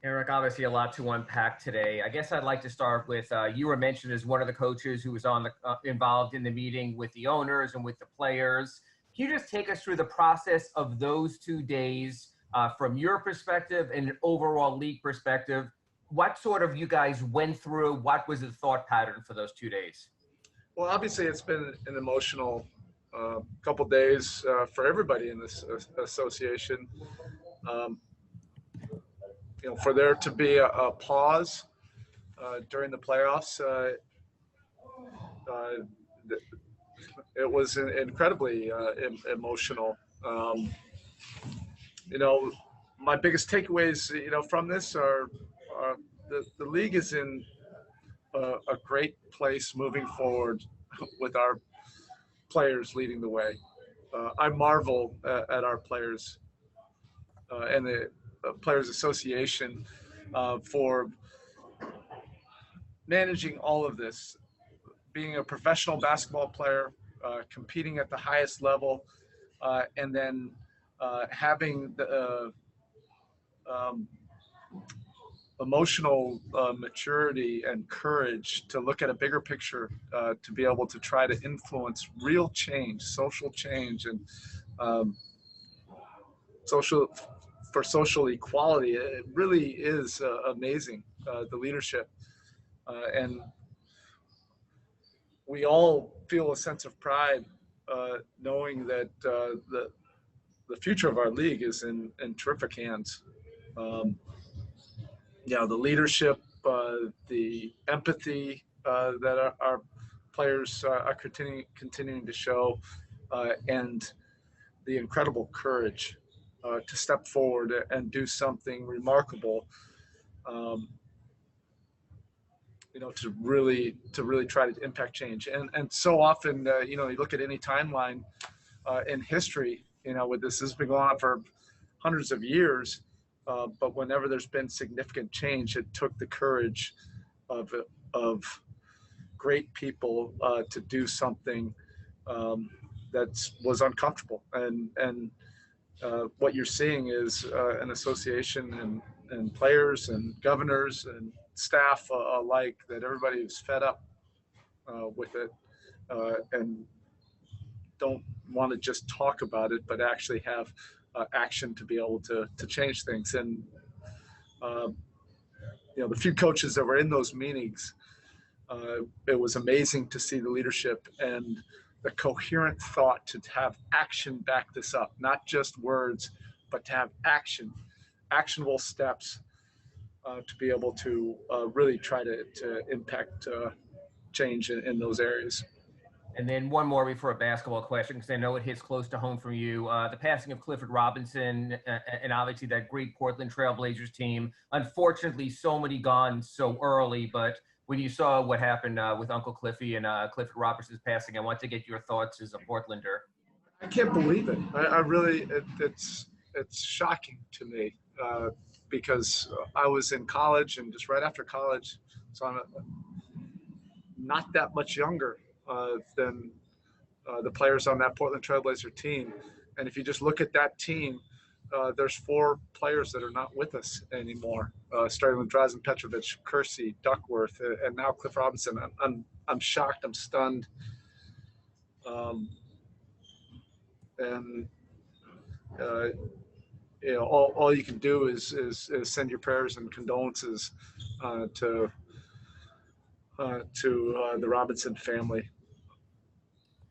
Eric, obviously a lot to unpack today. I guess I'd like to start with you were mentioned as one of the coaches who was on the involved in the meeting with the owners and with the players. Can you just take us through the process of those 2 days from your perspective and an overall league perspective? What sort of you guys went through? What was the thought pattern for those 2 days? Well, obviously, it's been an emotional couple days for everybody in this association. Um, for there to be a pause during the playoffs, uh, it was incredibly emotional. You know, my biggest takeaways, from this are the league is in a great place moving forward with our players leading the way. I marvel at our players and the Players Association for managing all of this, being a professional basketball player, competing at the highest level, and then having the um, emotional maturity and courage to look at a bigger picture, to be able to try to influence real change, social change, and um, social for social equality. It really is amazing, the leadership, and we all feel a sense of pride, knowing that the future of our league is in terrific hands. Um, the leadership, the empathy that our players are continuing to show, and the incredible courage to step forward and do something remarkable. Um, to really try to impact change, and so often, you look at any timeline in history, with this has been going on for hundreds of years, but whenever there's been significant change, it took the courage of of great people to do something that was uncomfortable, and what you're seeing is an association and players and governors and staff alike, that everybody is fed up with it, and don't want to just talk about it, but actually have action to be able to change things. And uh, the few coaches that were in those meetings, it was amazing to see the leadership and the coherent thought to have action back this up, not just words, but to have actionable steps to be able to really try to impact change in those areas. And then one more before a basketball question, because I know it hits close to home for you. The passing of Clifford Robinson, and obviously that great Portland Trailblazers team. Unfortunately, so many gone so early. But when you saw what happened with Uncle Cliffy and Clifford Robinson's passing, I want to get your thoughts as a Portlander. I can't believe it. I really, it's shocking to me, because I was in college and just right after college, so I'm not that much younger than the players on that Portland Trailblazer team. And if you just look at that team, there's four players that are not with us anymore, starting with Drazen Petrovic, Kersey, Duckworth, and now Cliff Robinson. I'm shocked. I'm stunned. Um, and uh, all you can do is send your prayers and condolences to the Robinson family.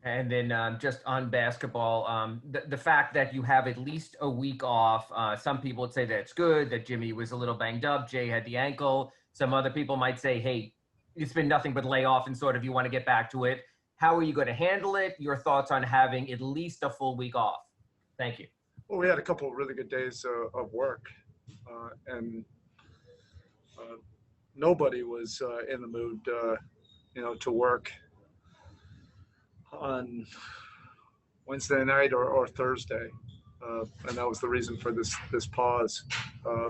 And then just on basketball, the fact that you have at least a week off, some people would say that it's good, that Jimmy was a little banged up, Jay had the ankle. Some other people might say, hey, it's been nothing but layoff and sort of you want to get back to it. How are you going to handle it? Your thoughts on having at least a full week off? Thank you. Well, we had a couple of really good days of work, and uh, nobody was in the mood, to work on Wednesday night or Thursday, and that was the reason for this pause. Uh,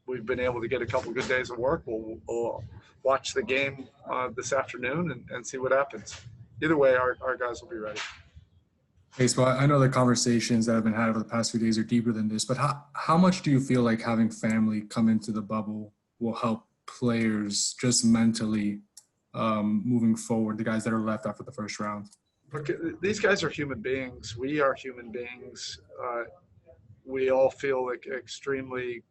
we've been able to get a couple of good days of work. We'll watch the game this afternoon and see what happens. Either way, our guys will be ready. Hey, so I know the conversations that have been had over the past few days are deeper than this, but how much do you feel like having family come into the bubble will help players just mentally moving forward, the guys that are left after the first round? Look, these guys are human beings. We are human beings. We all feel like extremely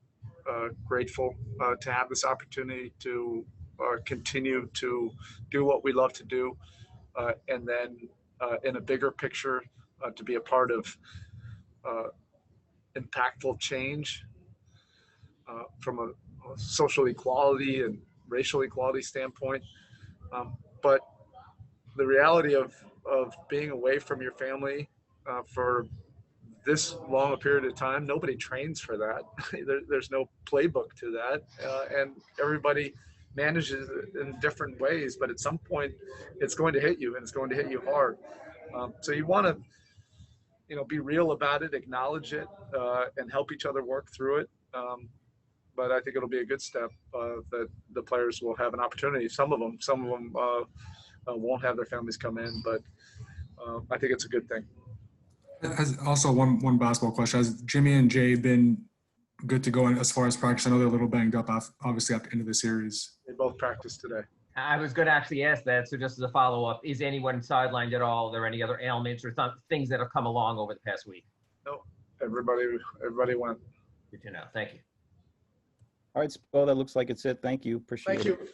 grateful to have this opportunity to continue to do what we love to do, and then in a bigger picture, to be a part of uh, impactful change from a social equality and racial equality standpoint. But the reality of being away from your family for this long a period of time, nobody trains for that. There's no playbook to that, and everybody manages it in different ways. But at some point, it's going to hit you, and it's going to hit you hard. So you want to, be real about it, acknowledge it, and help each other work through it. But I think it'll be a good step that the players will have an opportunity. Some of them won't have their families come in, but I think it's a good thing. Has also one basketball question. Has Jimmy and Jay been good to go as far as practice? I know they're a little banged up, obviously, at the end of the series. They both practiced today. I was going to actually ask that. So just as a follow-up, is anyone sidelined at all? Are there any other ailments or things that have come along over the past week? No, everybody went. Good to know. Thank you. All right, Spo, that looks like it's it. Thank you. Appreciate Thank it. you.